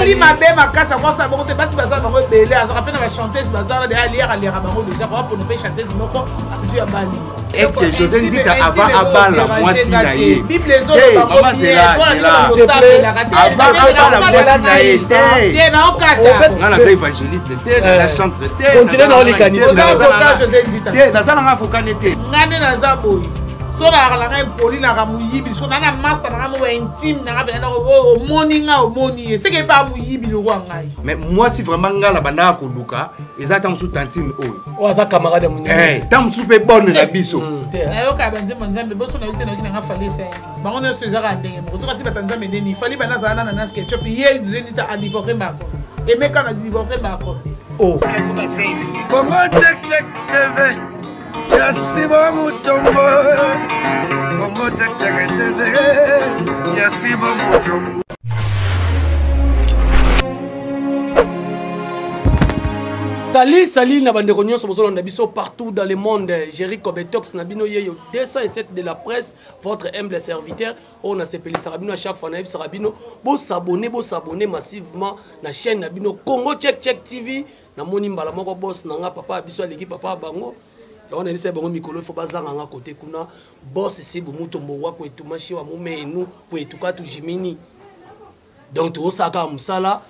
sali mabe makasa ko sa bongo te basi baza bango belé azaka pe na ba chanteuse baza de alière alière bango déjà pour ne pas chanter moko azu ya bali. Est-ce que José Nzita avant abala mwasi na ye Bible ezo ba maman c'est là avant abala mwasi na ye c'est na okata ngana za évangéliste te na chantre te continuez dans les canisses na José Nzita te na sala nga fokane te ngane na za boy so na la nga poli na ka muyibi so na master na mo intime na ka bena o moni nga o moni c'est que pas muyibi le roi ngai mais moi si vraiment ngala banda ko luka ezata msu tantine oyo oza camarade mon tam su pe bonne na biso na yo ka banze monzambe boso na yote na yote nga fallait ça bango ne se zaka ndenge mo to kasi batanza medeni fallait bana za na ketchup hier José Nzita a divorcé Marco et mais quand a divorcé Marco oh comment check TV Yasiba Mutombo comment check TV Yasiba Mutombo. Salut na bande nyonso bozolo na biso partout dans le monde. Jéric Kobetox na bino yeyo 207 de la presse, votre humble serviteur. On a sepeli sarabino à chaque fois na sarabino. Bo s'abonner massivement na chaîne na bino Congo Check TV na moni mbala moko boss na nga papa biso l'équipe papa bango. On a vu ça bon mikolo faut bazanga nga côté kuna boss c'est bo mutombo wa ko etumashi wa mumenu po etuka tu jimini. Donc to saka musala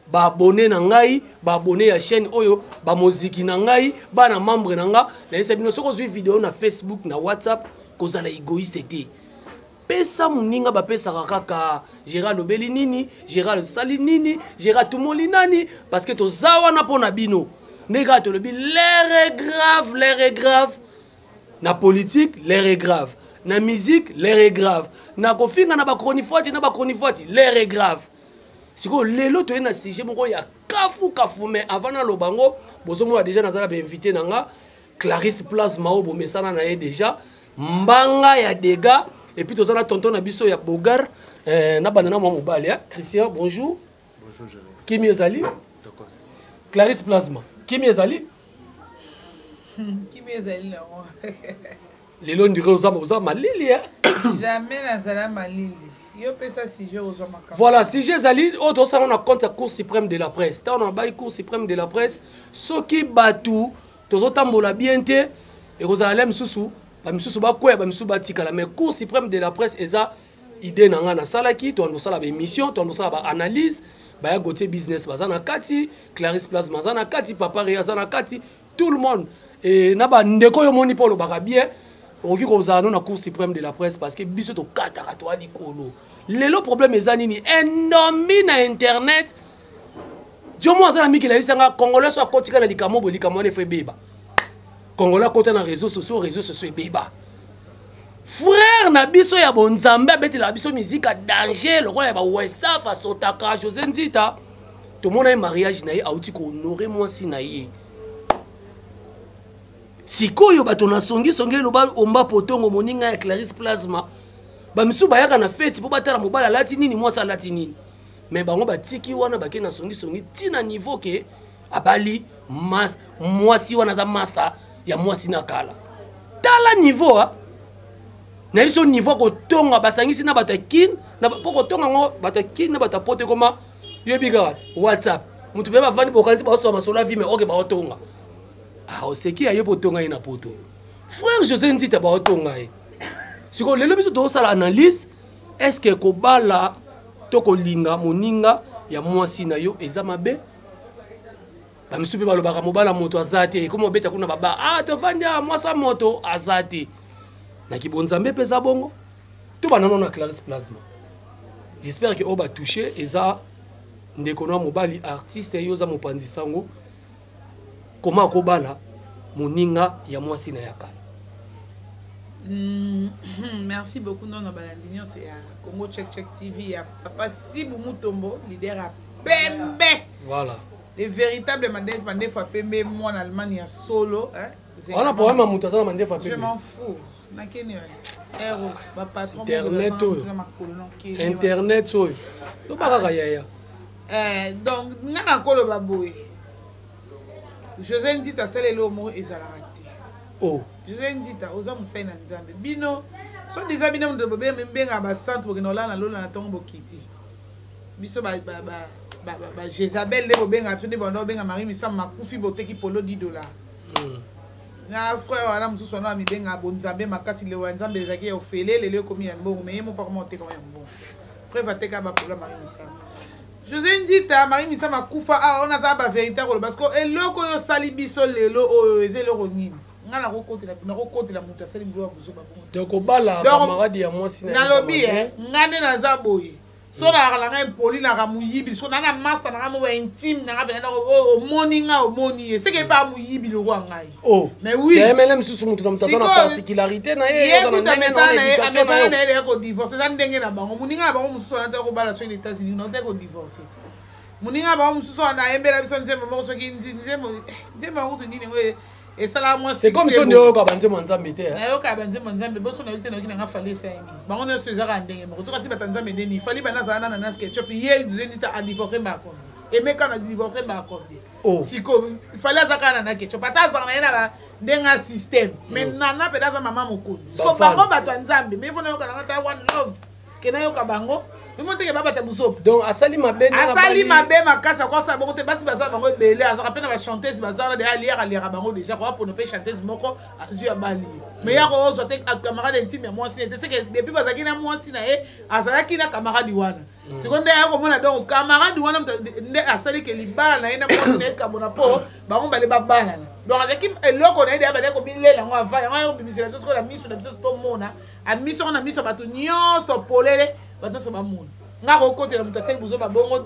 ba abonné na ngai ba abonné ya chaîne oyo ba moziki na ngai ba na membre na nga na yesa bino soko zwi vidéo na Facebook na WhatsApp kozala égoïste te pesa muninga ba pesa kaka Gérard Lobeli nini Gérard Sali nini Gérard Tumoli nani parce que to zawa na pona bino nega to lobi l'air est grave na politique l'air est grave na musique l'air est grave na kofinga na ba chronifuati l'air est grave. Si vous avez un sujet, vous avez un mais avant de bango, vous avez déjà invité Clarisse Plasma, vous avez déjà Mbanga ya dégâts, et puis vous avez tonton Nabiso ya Bogar, Christian, bonjour. Bonjour, Jérémy. Kimi Ezali? Clarisse Plasma. Kimi Ezali? Kimi Ezali là. Les lois du Rosa Malili. Jamais Nazala Malili. Voilà, si j'ai allé, on a compte la Cour suprême de la presse. On a la Cour suprême de la presse. Ce qui battu, tous autant la bien et vous allez me sous, mais Cour suprême de la presse, et ça, idée n'a salaki, tu as la émission, tu as la analyse, bah côté business, bazana kati, Clarisse Place, bazana kati, Papa Réazana kati, tout le monde. Et n'a ndeko yo moni pour le bien. Oki kozano na Cour suprême de la presse parce que biso to kataka to ali kolo lelo problème ezani ni enomi na internet jomo azana miki la bisanga congolais so akotika na likamo bolikamo ne fe beba congolais kota na réseaux sociaux beba frère na biso ya bonzambe beti la biso musique a danger le roi ya ba West Africa sotaka José Nzita to mona mariage na ye auti ko honorer moi si na ye sikoyo bato na songi loba omba potongo moninga ya Clarisse Plasma ba misu bayaka na fête po batala mobala lati nini mwasa lati nini mais bango batiki wana bake na songi tina niveau ke abali mwasi wana za master ya mwasi na kala tala niveau na biso niveau ko tonga basangisi na batakin na poko tonga ngo batakin na batapote koma yebigat WhatsApp mutu beba vani bokanzi ba so masola vi mais oke ba otonga. Ah, c'est qui a eu pour ton na poto. Frère José Nzita ba otonga. Si ko lelo biso do sala analyse, est-ce que ko bala to ko linga moninga ya mwasi na yo ezamabe? Ba misupe ba lobaka mobala moto azate, comme obeta kuna baba, ah to fanya mwasa moto azate. Na kibonzambe pesa bongo. To banana na Clarisse Plasma. J'espère que oba toucher eza ndekono mobali artiste yo za mopanzi sango. Comment kobala moninga ya mwasi na yakala. Merci beaucoup non balandinyo sur Congo Check TV ya papa Sibu Mutombo leader à Pembe. Voilà. Les véritables mandefa Pembe moi en Allemagne ya solo hein. On a problème à mutazana mandefa Pembe. Je m'en fous. Nakeni héros ba patron Internet so. To baka yaya. Donc ngana kolo baboy. José Nzita sale lomo ezalaka te. Oh. José Nzita oza musai na Nzambe. Bino so déjà bino ndo bobe mbenga ba centre bokino la na lola na tongo bokiti. Biso ba Jézabel de benga tuni bando benga Marie Missa makufi boteki polo $10. Na frère wana mususu wana mi benga bonzambe makasi le wanzambe ezaki ofele lelo komi ya mbongo mais mo pas comment te comme ya mbongo. Après va teka ba polo Marie Missa. José Ndita Marie Missa makufa on a ça ba vérité parce que eloko yo sali biso lelo oyo ezelo nini. Ngala ko côté la muta sali mlo abuzo ba bongo. Donc obala camarade ya moi sina. Na lobby ngane na zaboye. So na kalanga impoli na kamuyibi so na master na mo intime na bena o morning o moni c'est que pas muyibi le roi ngai. Oh. Mais oui. Mais même sous mutu na mtata na particularité na ye ko ta message na ye ko divorce ça ndenge na bango muninga bango mususu na ta ko bala so les États-Unis na ta ko divorce. Muninga bango mususu na yembela biso nzembo mo so ki nzembo ngo to ndine we et ça là moi c'est comme si on est au Kabanze Manzambe te au Kabanze Manzambe boso na yote na yote na fallait ça ni bango ne se zaka ndenge mo to kasi batanzambe ndeni fallait bana za na ketchup hier ils dit à divorcer ba ko et mais quand on a divorcé ba ko siko il fallait zaka na ketchup pata za na ba ndenga système mais nana peda za mama mokozi ko bango batanzambe mais vona yoka na ta one love kena yoka bango Monte baba tabusopo. Donc asali mabe makasa kwa sa bango te basi baza bango belé azaka pena ba chanteuse baza de aliera bango déjà quoi pour ne pas chanteuse moko azu ya bali. Mais ya ko zo te camarade intime moi c'est que depuis bazaki na moi sina azala ki na camarade wana. Seconde ya ko mona donc camarade wana nde asali ke libala na ina moi sina ka bona po bango bale babala. Donc azaki eloko na ide abale ko bilela ngo ava ya ngo bimisela to ko la miso na biso to mona a miso na miso batu nyonso polele.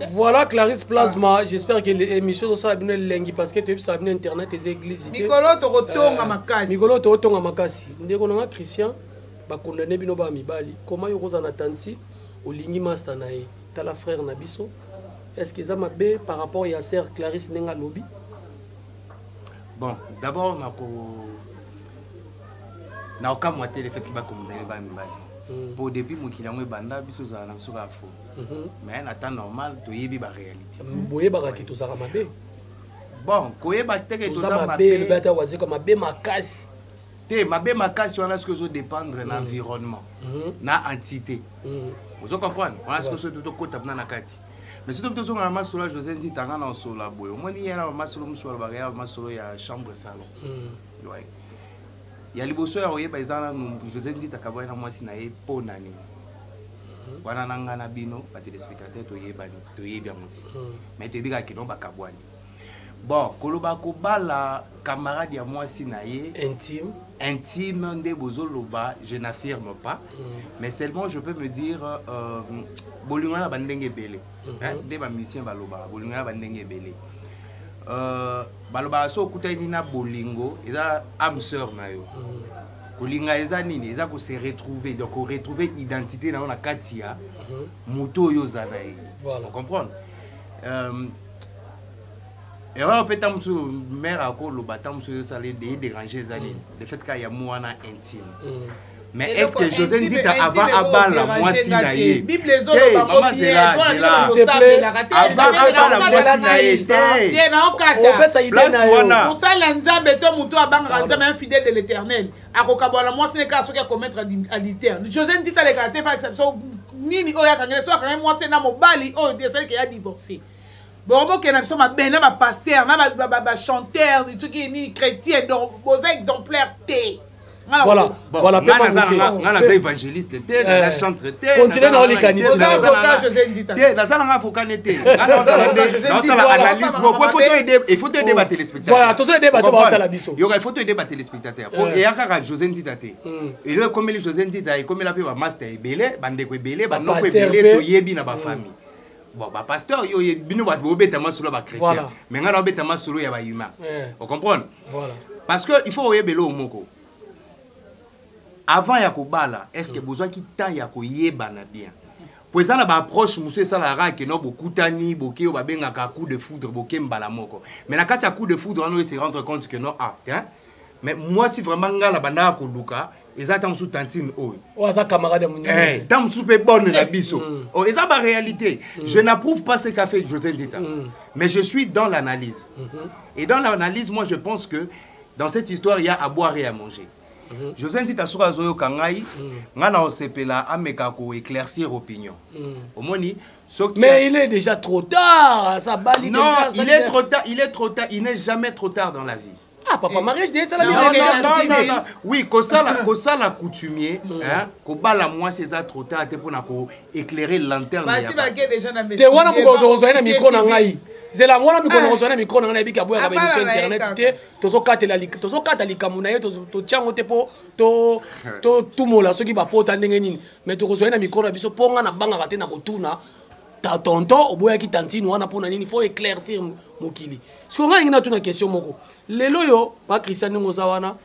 Voilà Clarisse Plasma, j'espère que l'émission sera bien lengi parce que tu as bien internet et églises. Mikolo tokotonga makasi. Mikolo tokotonga makasi. Ndeko na Christian ba condamné bino ba mibali. Comment yo kozana tanti olingi master na ye. Tala frère na biso. Est-ce que ça m'a bé par rapport à sœur Clarisse Nenga Lobi? Bon, d'abord na aucun moitié le fait qu'il va condamner ba mibali. Pour début mon kilango banda biso za na biso ka fo mais en temps normal to yebi ba réalité boye ba ki to za mabe bon koyeba teke to za mabe le bata waze comme mabe makasi te mabe makasi on a ce que zo dépendre de l'environnement na entité vous comprenez on a ce que zo to kota na kati mais surtout to zo na masolo José Ndita na solo boye on ni yana masolo musolo ba ya masolo ya chambre salon ouais. Il y a les beaux soeurs, par exemple, José Ndita Kaboy na moi si na e po nani. Wana nanga na bino, ba téléspectateurs to ye bien monti. Mais te bika kino ba kabwani. Bon, koloba ko bala camarade ya moi si na ye intime nde bozoloba, je n'affirme pas. Mais seulement je peux me dire bolinga na bandenge belé. Hein, des ba musiciens baloba, bolinga na bandenge belé. Baloba so kutani na bolingo eza âme sœur na yo kolinga eza nini eza ko se retrouver donc retrouver identité na na katia moto yo za na ye vous comprenez et on peut tant sur mère à ko lo batam sur ça les déranger za nini le fait qu'il y a moi na intime. Mais est-ce que José Ndita avant Abba la moitié naïe? Maman c'est là. Avant Abba la moitié naïe. C'est pour ça l'ensemble to muto abanga nzambe infidèle de l'Éternel. Akokabo la moitié n'est qu'à ce qu'il commettre adultère. José Ndita les gars pas exception nini oya kangela so kangela moitié na mobali o de celle qui a divorcé. Bon que na biso ma ben na ba pasteur na ba chanteur tout qui ni chrétien donc vos exemplaires T. Voilà, voilà, on a des évangélistes, des chantres, continuez dans les canisses. Vous avocat José Ndita. Il faut aider les téléspectateurs. Voilà, tous les débats à la biso. Il faut aider les téléspectateurs. Et à José Ndita. Et là, comme les José Ndita, comme il a fait un master, belé, bande ko belé, bande ko belé, to yebi na ba famille. Bon, bah pasteur, yo bino ba obetama solo ba chrétien. Mais ngana obetama solo ya ba humain. Vous comprenez? Voilà. Parce que il faut yebelo moko. Avant Yakobala, est-ce que besoin qui t'a Yakoyebana bien? Pour ça, la approche, monsieur Salara, qui n'a beaucoup tani, beaucoup, babenga coup de foudre, beaucoup mbalamoko. Mais la carte à coup de foudre, on se rendre compte que non, ah, hein? Mais moi, si vraiment la banda Koluka, ils attendent sous tantine, oh. Oh, ça camarade de mon eh, dans sous bonne la biso. Oh, et ça, ma réalité. Je n'approuve pas ce qu'a fait José Ndita. Mais je suis dans l'analyse. Et dans l'analyse, moi, je pense que dans cette histoire, il y a à boire et à manger. José Ndita soka zoyo kangai ngana osepela ameka ko éclaircir opinion omoni Mais il est déjà trop tard. Ça balie non, déjà, il est trop tard. Il est trop tard. Il n'est jamais trop tard dans la vie. Ah, papa, mariage, ça non. Oui, ça la coutumier, hein, la moi c'est ça trop tard pour éclairer lanterne. T'es wana pour rejoindre le micro na ngai. C'est la moi pour rejoindre le micro na ngai bika boya ba émission internet té tozo kata likambo na ye to tchango te po to tout mola soki ba pota ndenge nini mais to rejoindre le micro na biso ponga na banga te na kotuna. Ta tonton oboyaki tantine wana pona nini faut éclaircir mokili siko ngai ngina tuna question moko lelo yo ba Christian ngoza wana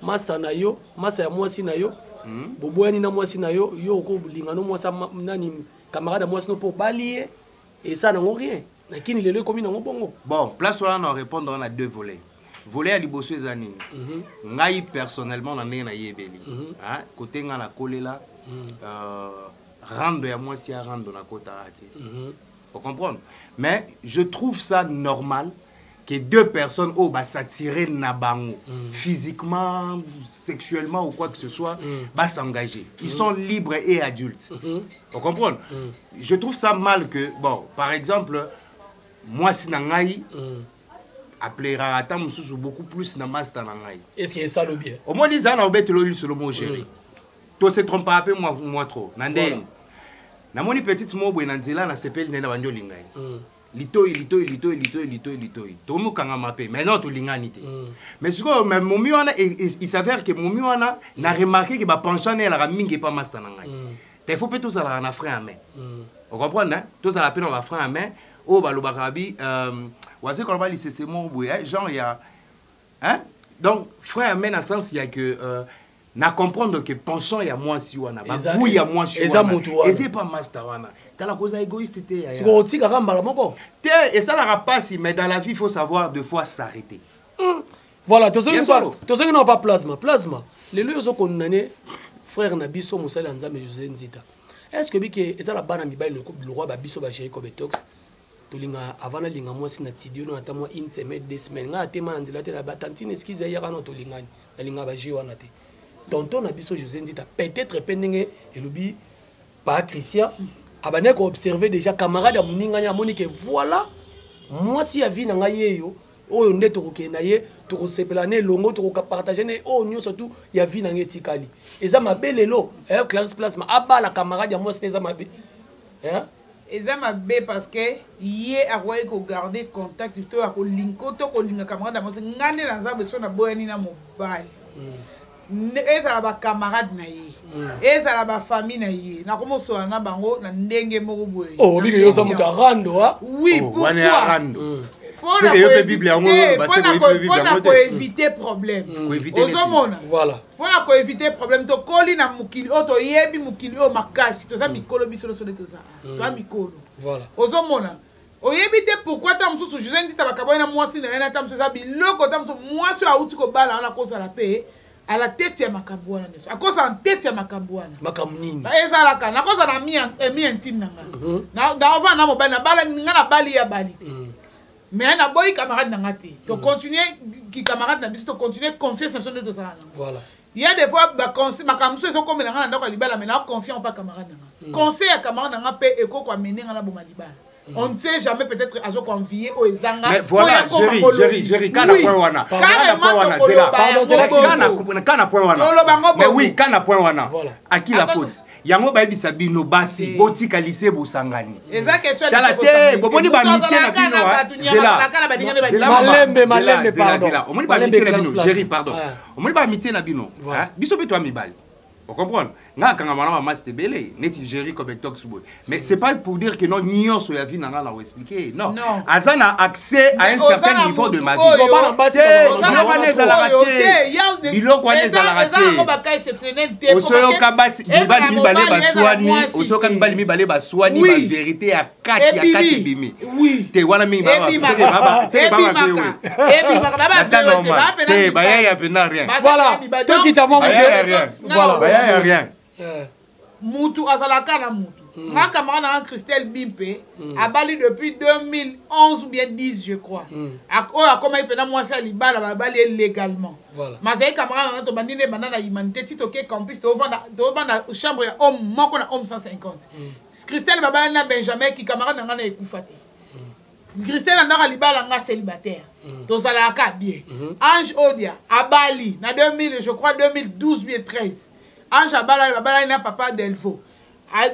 master na yo master ya mwasi na yo boboyani na mwasi na yo yo ko lingano mwasa nani camarade mwasi no po balie et ça n'ont rien lakini lelo komi na bongo bon place là on répondre on a deux volets volet à liboso ezanini ngai personnellement na ndenge na yebeli hein côté nga na kolela rando ya moi si à rando na kota ati. Faut comprendre. Mais je trouve ça normal que deux personnes bah s'attirer na bango physiquement, sexuellement ou quoi que ce soit, bah s'engager. Ils sont libres et adultes. Faut comprendre. Je trouve ça mal que bon, par exemple, moi si nangai appellera attends mususu beaucoup plus na master nangai. Est-ce que ça le bien? Au moins les ana obet lo sur le mot gérer. To se trompe pas peu moi trop nandeni na moni petite mobwe na nzela na sepeli nena banjo lingai litoi to mu kanga mape mais non to lingani te mais siko même momi wana il s'avère que momi wana na remarqué que ba penchant na la mingi pas master na ngai te faut peut ça na frère à main on comprend hein tout ça la peine on va frère à main o ba lo bakabi wase ko ba lycée c'est mobwe genre il y a hein donc frère à main dans sens il y a que na comprendre que penchant ya moi si wana ba bouille ya moi si wana et c'est pas master wana t'as la cause égoïste te ya c'est ko tika kambala moko te et ça la passe mais dans la vie il faut savoir deux fois s'arrêter voilà to ça non pas plasma les lieux sont condamnés frère na biso musala nzambe José Nzita est-ce que bike eza la bana mibali le roi ba biso ba Jerry Kobetox to linga avant linga moi si na tidio no ata moi une semaine 2 semaines nga atema nzela te la batantine excuse ya kana to lingani na linga ba jiwa na te tonton na biso José Nzita peut-être pendenge elobi pas Christian abane ko observer déjà camarade ya muninga nya moni que voilà moi si ya vie na ngai yo oyo nde to ko na ye to ko sepelane longo to ko partager ne o nyo surtout ya vie na ngeti kali eza mabelelo classe plasma abala camarade ya moi si eza mabe hein eza mabe parce que ye akoye ko garder contact to ko linko to ko linga camarade ya moi ngane na nzambe so na boyani na mobali ezala ba camarade na ye ezala ba famille na ye na komo so na bango na ndenge moko boye oh biko yo sa muta rando ha oui pourquoi rando c'est que yo pe bible yango ba se ko bible yango pour éviter problème ozomona voilà pour ko éviter problème to koli na mukili oto yebi mukili o makasi to za mikolo biso so de to za to mikolo voilà ozomona oyebi te pourquoi ta mususu José Nzita bakabona na mwasi na yana ta mususu za biloko ta mususu mwasi auti ko bala na kosa la paix à la tête ya makambo wana neso à cause en tête ya makambo wana makambo nini ezala kana na cause na mi intime nanga na ova na mobali na bala nga na bali ya bali mais na boy camarade nanga te to continuer ki camarade na biso to continuer confiance sur de ça voilà il y a des fois ba conseil makambo so comme nanga na ndako libala mais na confiance pas camarade nanga conseil ya camarade nanga pe eko kwa menenga na boma libala on ne sait jamais peut-être à ce qu'on vit au Ezanga. Mais voilà, Jerry, kana point wana. Kana point wana. Mais oui, kana point wana. À qui la faute? Yango ba ebisa bino basi botika lycée bosangani. Eza question de ça. Boboni ba mitie na bino. Malembe pardon. Omoni ba mitie na bino, Jerry pardon. Omoni ba mitie na bino. Biso pe toi mibali. Vous comprenez? Nga kanga mama master belé neti Jerry Kobetox boy. Mais c'est pas pour dire que non nion so ya vie nanga la expliquer. Non. Azana accès à un certain niveau de ma vie. Biloko wana ezala raté. Osoyo kabasi mibali mibale baswani ba vérité à 4 bimi. Oui. Te wana mingi baba. C'est baba pe. Ba ya pena rien. Voilà. Toi qui t'as mangé. Voilà. Rien. Mutu azalaka na mutu Mon camarade Christelle Bimpe a bali depuis 2011 ou bien 10 je crois. A comment il peut moi ça libala a bali légalement. Voilà. Mais c'est camarade na to bandine banana humanité ti toke campus to vanda chambre ya homme moko na homme 150. Christelle babala na Benjamin qui camarade na ngana ekufate. Christelle andaka libala nga célibataire. Tozalaka bien. Ange Odia a bali na 2000 je crois 2012 ou 13. Ange abala na papa Delvo.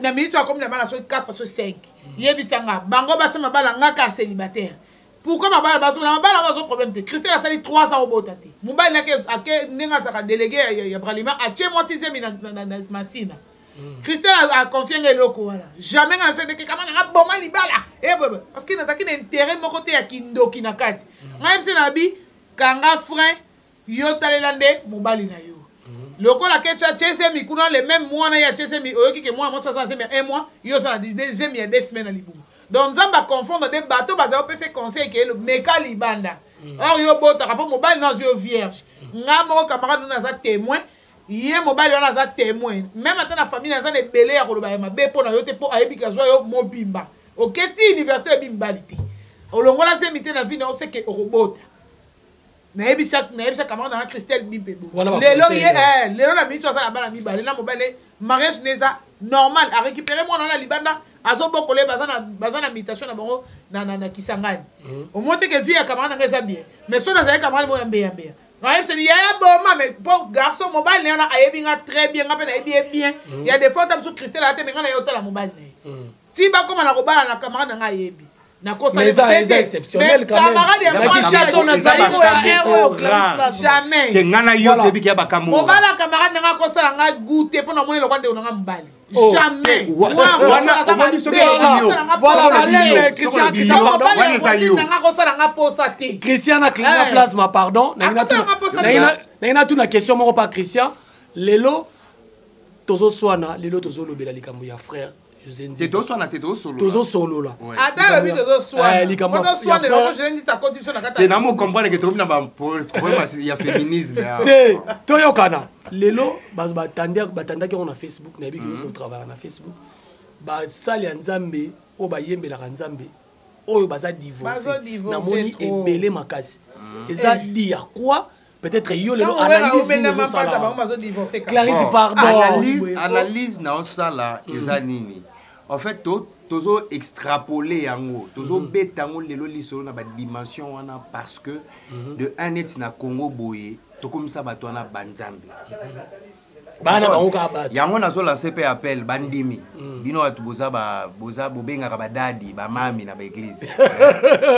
Na minute comme na bala so 4 so 5. Yebisanga bango basa mabala ngaka célibataire. Pourquoi mabala baso na mabala baso problème te. Christelle a sali 3 ans au botate. Mobile na ke ninga saka délégué ya Bralima a tie moi 6e na Masina. Christelle a confié eloko wala. Jamais na so de ke kama na boma libala. Parce que na zaki na intérêt moko te ya kindoki na kati. Nga mse na bi kanga frein yo talelande mobali na yo. Loko la kecha chesemi kuna le même mois na ya chesemi oyoki ke moi 65 un mois yo ça na deuxième il y a 2 semaines à libumu. Donc nzamba confondre des bateaux baza opese conseil ke le meka libanda. Or yo bota rapport mobile na yo vierge. Nga mo camarade na za témoin yé mobile na za témoin. Même ata na famille na za ne belé ya koloba ya mabe po na yo te po ayebika zo yo mobimba. Oketi université bimbalite. Olongola se mité na vie na o se ke robota. Naebisa camarade na Christelle Bimpe. Lelo la minute ça la bana mi balé na mobile mariage neza normal a récupérer moi na libanda azo bokole bazana invitation na bango na Kisangani. Au moins que vie ya camarade na ça bien. Mais so na za camarade mo yambe yambe. Na yebisa ya bon mais pour garçon mobile na ayebinga très bien ngapena ayebi bien. Il y a des fois tam so Christelle a te menga na yota la mobile. Si ba comme na robala na camarade na ayebi. Mais ça est exceptionnel quand même. Jamais. Mobala camarade n'a pas ça n'a goûté pour nous le rendre on a mbali. Jamais. Christian a cliné place ma pardon. N'a tout na question moko pas Christian. Lelo tozo swana lelo tozo lobela likambo ya frère. C'est toi soit na tête solo. Tozo solo là. Attends le but tozo soit. Tozo soit de l'autre je dis ta contribution na kata. Et na mo comprendre que trop na ba problème il y a féminisme. Toyo kana. Lelo batanda ki on a Facebook na bi ki on travaille na Facebook. Ba sali nzambe o ba yembela nzambe. Oyo baza divorcé. Na moni ebele makasi. Et ça dit à quoi? Peut-être yo le analyse Clarisse pardon. Analyse na osala ezanini. En fait tozo extrapoler yango, tozo betango lelo lisolo na ba dimension wana parce que de un net na Congo boye to comme ça bato na banzambe. Bana bangoka ba. Yango na zo lancer pe appel bandimi. Bino atu boza bobenga ka badadi ba mami na ba église.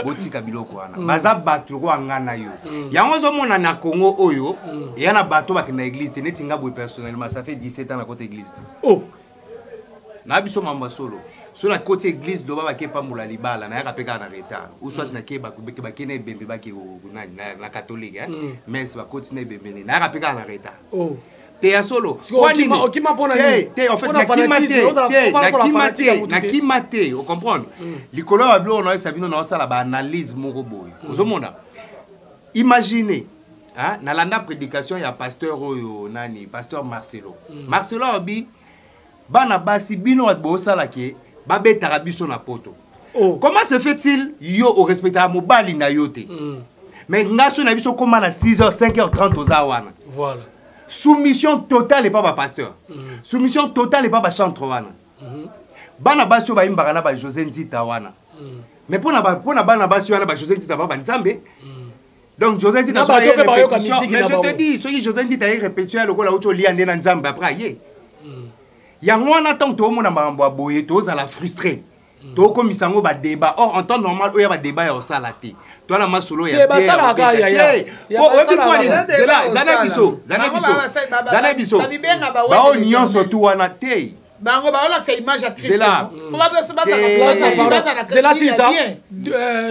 Botika biloko wana. Baza bato ko ngana yo. Yango zo mona na Congo oyo, yana bato ba na église te netinga boy personnellement ça fait 17 ans na côté église. Oh. Na biso mamba solo. Sur la côté église do ba ke pamula libala na ya peka na retard. Ou soit na ke ba kubeke ba kene bembe ba ke na catholique hein. Mais c'est ba continuer bembe na ya peka na retard. Oh. T'es à solo. T'es en fait na kimate, vous comprenez? Les couleurs bleues on a ça vient dans ça la analyse mon robot. Vous mona. Imaginez, hein, na landa prédication il y a pasteur nani, pasteur Marcelo. Marcelo abi bana basi bino at bo sala ke ba betara biso na poto. Comment se fait-il yo au respectable mobali na yote? Mais nation na biso comment à 6h 5h30 aux awana. Voilà. Soumission totale et pas ma pasteur. Soumission totale et pas ma chantre wana. Bana basio ba imbara na ba José Nzita wana. Mais pour na bana basio wana ba José Nzita ba nzambe. Donc José Nzita so ya répétition. Mais je te dis, so José Nzita ya répétition le ko la uto liande na nzambe après ye. Yango wana tant to mona mambo boye to za la frustré. To ko misango ba débat. Or en temps normal o ya ba débat ya osala te. To la masolo ya bien. Zana biso. Ba o nyonso tu wana te. Bango ba ona que image à Christ. C'est là. Faut pas se battre c'est là c'est ça.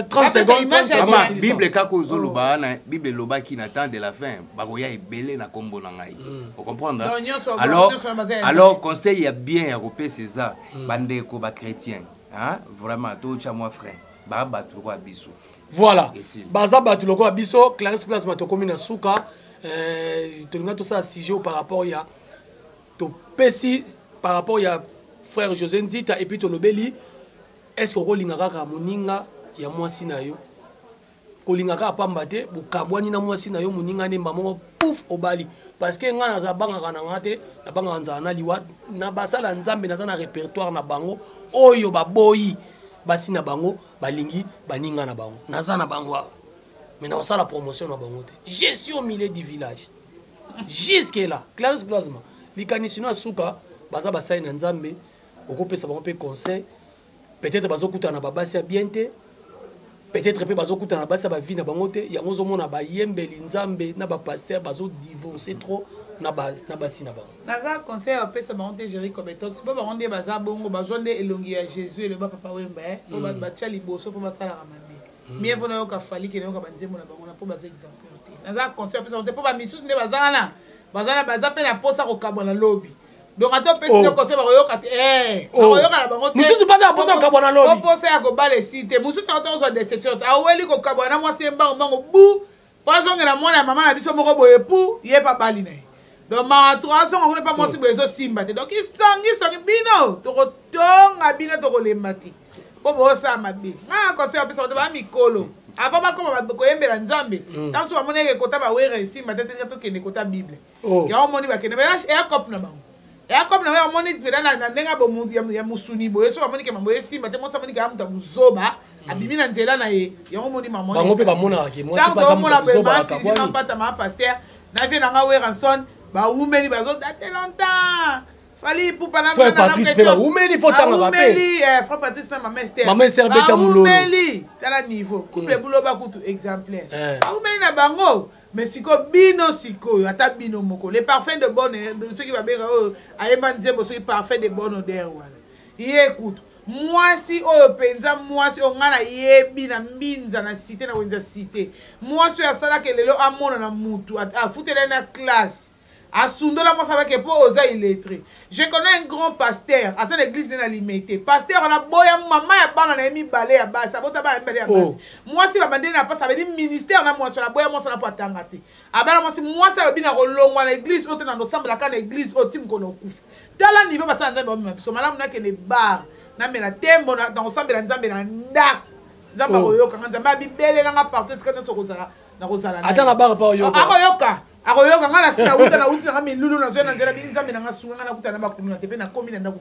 30 secondes. Bible kako zoloba na Bible loba qui n'attend de la fin. Ba ko ya ebele na kombo na ngai. Vous comprenez? Alors conseil ya bien européen c'est ça. Bande ko ba chrétien. Hein? Vraiment tout cha moi frère. Ba battu ko biso. Voilà. Baza batuloko abiso Clarisse place matokomi na suka tolinga tout ça sujet par rapport ya to pesi par rapport ya frère José Nzita et puis tolobeli est-ce que kolingaka ka moninga ya mwasi na yo kolingaka pamba te bokabwani na mwasi na yo moninga nemba moko pouf obali parce que nga naza bangaka na nga te na bangaka nzala na liwa na basala nzambe naza na répertoire na bango oyo baboyi basi na bango balingi baninga na bango naza na bango mais na osala promotion na bango te je suis au milieu du village jusque là Clarisse Plasma likanisi na suka baza basali na nzambe okopesa bango pe conseil peut-être bazokutana na babasi ya bien te peut-être pe bazokutana na basi ya bavi na bango te yango ozomona bayembeli nzambe na bapaster bazodivorce trop na basi na bango naza conseil opesa bango te Jerry Kobetox mpo bango nde baza bongo bazwa nde elongi ya Jésus eloba papa wemba mpo batya liboso mpo basalaka mabe mie mpona yoka faliki na yoka banzembo na bango na mpo baza exemplaire te naza conseil opesa bango te mpo bamisusu nde baza mpe na posa kokabwa na lobi donc ata opesi nde conseil bakoyoka te bakoyoka na bango te mosusu baza na posa kokabwa na lobi posa ya kobala esi te mosusu yango ozwa déception te aweli kokabwa na mwasi ye mbango bu mpo azongela mwana ya mama na biso moko boye pu ye pa bali na ye donc mato azonga kuna pa mwasi boye ezosimba te donc isongi bino tokotonga bino tokolemba te mpo boosala mabe nga conseil opesa te baa mikolo avant bakoma koyembela nzambe ntanso bamoni eke kota bawere esimba te te tokende kota bible yango omoni bakende eyakope na bango eyakope na bango omoni pena na ndenge ya mosuni boye so bamoni ke mambo esimba te mosi amoni ke amuta buzoba abimi na nzela na ye yango omoni bango mpe bamonaka ke ntango omona boye maasili mampata maapaster na vie nanga weranson bawumeli bazodate longtemps fali pupa na frère Patrice pe baumeli fo tanga pe frère Patrice na mama Esther beta mulolo baumeli tala niveau couple buloba kutu exemplaire baumeli na bango mais siko bino siko ata bino moko les parfums de bonne ceux qui va bien ayeba nzembo ceux qui parfait de bonne odeur wala écoute mwasi oyo penza mwasi oyo nga na yebi na mbinza na cité na wenza cité mwasi oyo asalaka lelo amona na mutu afutela na classe asundola mwasi avec po oza illettré je connais un grand pasteur à cette église na limité pasteur on a boya mama ya bana na mibale ya basi abota bana mibale ya basi mwasi babandeli na pasa bedi ministère na mwasi na boya mwasi na po atanga te abana mwasi alobi na kolongwa na église oyo te na ensemble la kana église oyo tim kono kufa tala niveau basala nzambe bamema biso malamu nakende bar namela tembo na kosambela nzambe na ndako nzambe akoyokanga nzambe abibelelanga partout esika nyonso kozala ata na bar pa oyoka akoyoka nga na sina wuta na wuti nanga milulu na zoya na nzela nzambe nanga sunga nga na kuta na bakulu na tepe na komi na ndako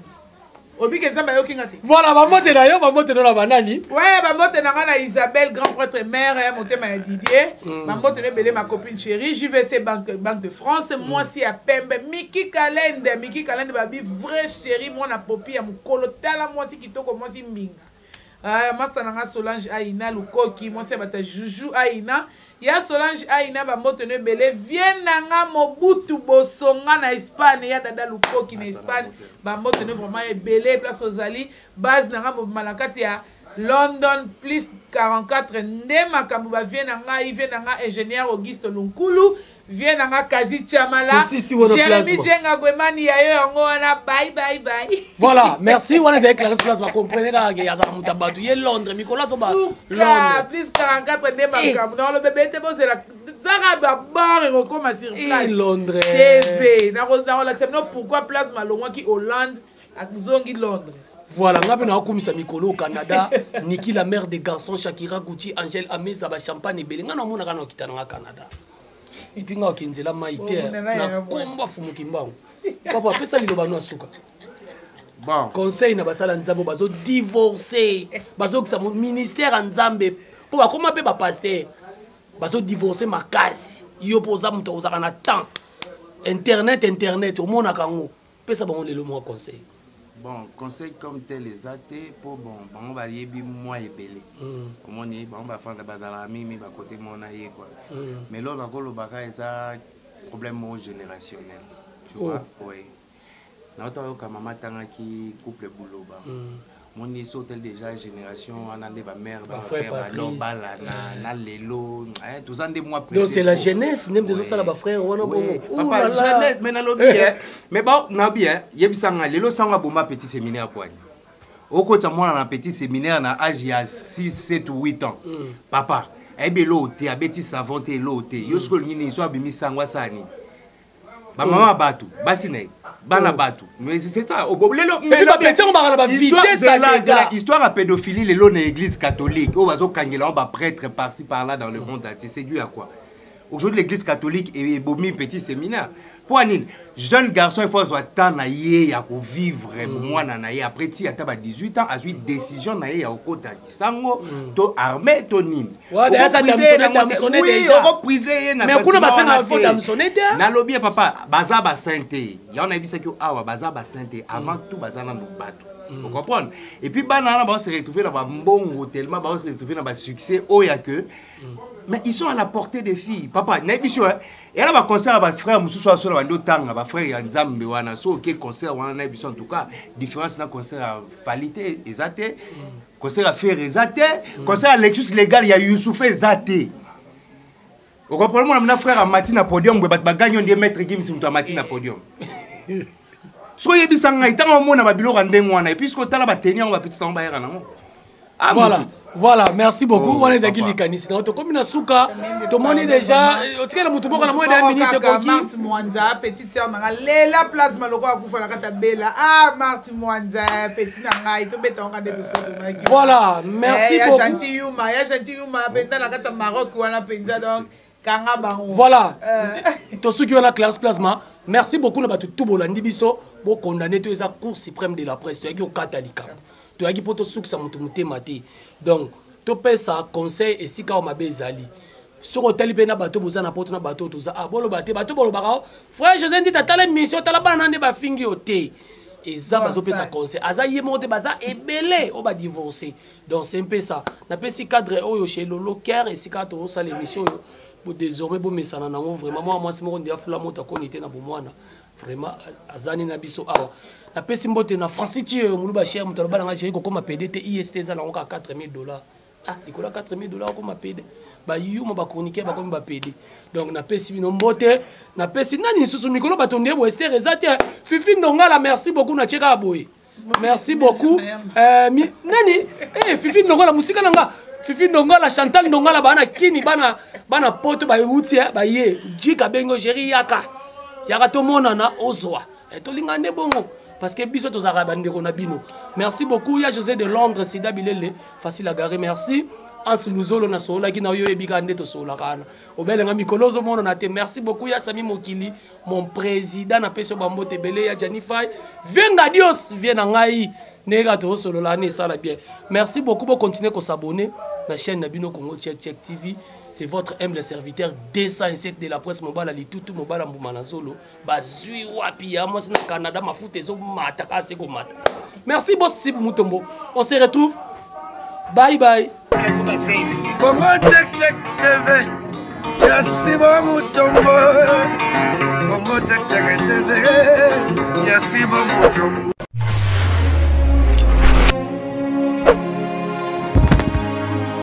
obike nzambe ayoki nga te voilà bamote na yo bamote na banani ouais bamote na nga na Isabelle grand prêtre mère motema ya Didier bamote na ebele ma copine chérie JVC banque de France mwasi ya pembe Miki Kalende babi vrai chérie mwana popi ya mokolo tala mwasi kitoko mwasi mbinga masa na nga Solange Aina Lukoki mwasi ya bata Juju Aina ya Solange Aina bamoto ne belé vient nanga Mobutu Bosonga na Espagne ya dada Lukoki na Espagne bamoto ne vraiment belé place Ozali base nanga malakati ya London plus 44 nde makambo ba vient nanga vient nanga ingénieur Auguste Lunkulu vient nanga Kazi Chamala Jérémy Djenga Gwemani ya yo yango wana bye voilà merci on est avec Clarisse Plasma comprenez que ya za mutabatu ye Londres Nicolas Soba Londres plus 44 nde makambo na le bébé te bozela zaka ba bar ko ma sur place Londres TV na l'accepte non pourquoi Plasma longwa ki Hollande akuzongi Londres. Voilà, on a bien commis Mikolo au Canada, Niki la mère des garçons, Shakira, Gucci, Angèle, Amé, Zaba, Champagne, Bellinga, on a mon Canada. Et puis on a Kinzela Maïté, na combat Fumukimba. Papa, après ça, il va nous souka. Bon. Conseil na basala nzambo bazo divorcer, bazo que ça mon ministère en Zambé. Pour comment peut pas pasteur, bazo divorcer ma case. Yo posa muto ozaka na temps. Internet au monde a kango. Peut ça bon le mot conseil. Bon, conseil comme tel les athées pour bon, on va y aller moi et belé. Au moins, on va faire dans la mimi, à côté de mon aïe quoi. Mais là, on a encore le bagage, ça problème générationnel. Tu vois, oui. Notre maman tanga qui coupe le boulot bas. Mon iso tel déjà génération, on a des mères, frère, na lelo, tout ça des mois donc c'est la jeunesse, même des ça là frère, on a bon. Papa, jeunesse, mais na bien. Mais bon, na bien, yebisanga lelo sanga boma petit séminaire quoi. Au côté moi na petit séminaire na âge ya 6, 7 ou 8 ans. Papa, ebe lo te abeti savon te lo te. Yo sko nini so abimi sangwa sani. maman batou basine bana batou mais c'est ça mais la petite on va la vitesse la histoire à pédophilie les lots dans l'église catholique au bazo kangela on va prêtre par-ci par-là dans le monde entier c'est dû à quoi? Aujourd'hui l'église catholique est bomi petit séminaire pour un jeune garçon il faut avoir temps na yé ya ko vivre moi na yé après ti ataba 18 ans a eu décision na yé ya okota kisango to armé to nini ouais ça damsonné déjà au privé na mais kuna basana faut damsonné na lobby papa baza ba sainté ya on a dit ça que awa baza ba sainté avant tout baza na bato vous comprenez et puis banana ba se retrouver dans ba mbongo tellement ba se retrouver dans ba succès oh ya que mais ils sont à la portée des filles papa na biso et là, le concert avec frère Moussou sur la Ndotanga, ma frère Yanzambe wana, so que concert wana na biso en tout cas, différence na concert à Falité ezate, concert à faire ezate, concert à Lexus légal il y a Youssouf ezate. Au comprenez mon frère à Matina podium, ba gagne on des maîtres Gims muto Matina podium. So yebi sanga itanga mona ba biloko ndengo wana et puis ce que tala ba tenir on va petit en baïra nango. Ah, voilà, merci beaucoup. On est aquí likanisi. Donc comme na suka, tout le monde déjà, au tika la mutuboka na moins d'un minute ko Marthe Mwanza, petite sœur na lela place maloko akufa na kata bela. Ah Marthe Mwanza, petite na ngai to beta on ka de ça. Voilà, merci beaucoup. Ya gentil Yuma, benda na kata Maroc wana penza donc kanga bango. Voilà. To suki wana classe plasma. Merci beaucoup na batu tout bolandi biso, bo condamner to eza cour suprême de la presse to yaki o katolika. Tu as dit pour te soucier de maté. Donc, tu peux ça conseil et si quand on m'a bezali. Sur hôtel pena bateau boza na porte na bateau tout ça. Ah bon le bateau bolo bara. Frère José dit t'as la mission t'as la banane ba fingi oté. Et ça bazo peut ça conseil. Aza yemonte baza et belé on va divorcer. Donc c'est un peu ça. Na pe si cadre oyo chez Lolo Ker et si quand on ça l'émission pour désormais bon mais ça na nango vraiment moi c'est mon dia fla mota konité na bomwana. Vraiment azani na biso awa. La pesi mbote na Franciti muluba cher mutaloba nga chéri ko ma PDT IST za lango ka $4000. Ah, ikola $4000 ko ma PD. Ba yuma ba chroniquer ba ko ba PD. Donc na pesi bino mbote, na pesi nani susu mikolo batonde bo Esther ezate. Fifi Ndongala merci beaucoup na cheka boy. Merci beaucoup. Nani Fifi Ndongala musika nanga. Fifi Ndongala Chantal Ndongala bana kini bana poto ba wuti ba ye. Jika bengo chéri yaka. Yaka to monana ozwa. Et to lingane bongo. Parce que biso to zarabande ko na bino. Merci beaucoup ya José de Londres Sida Bilele facile à garer merci. Ans Luzolo na sola ki na yo ebikande to sola kana. Obelenga mikolozo mono na te merci beaucoup ya Sami Mokili mon président na peso bambo tebele ya Janify. Venga Dios viens ngai nega to solo la ne sala bien. Merci beaucoup pour continuer ko s'abonner na chaîne Nabino Congo Check TV. C'est votre humble serviteur 207 de la presse mobile ali tout mobile mbumana solo bazui wapi ya moi na Canada mafute zo mata ka se ko mata. Merci boss Sib Mutombo. On se retrouve. Bye bye. Congo Check TV. Merci Mutombo. Congo Check TV. Merci Mutombo.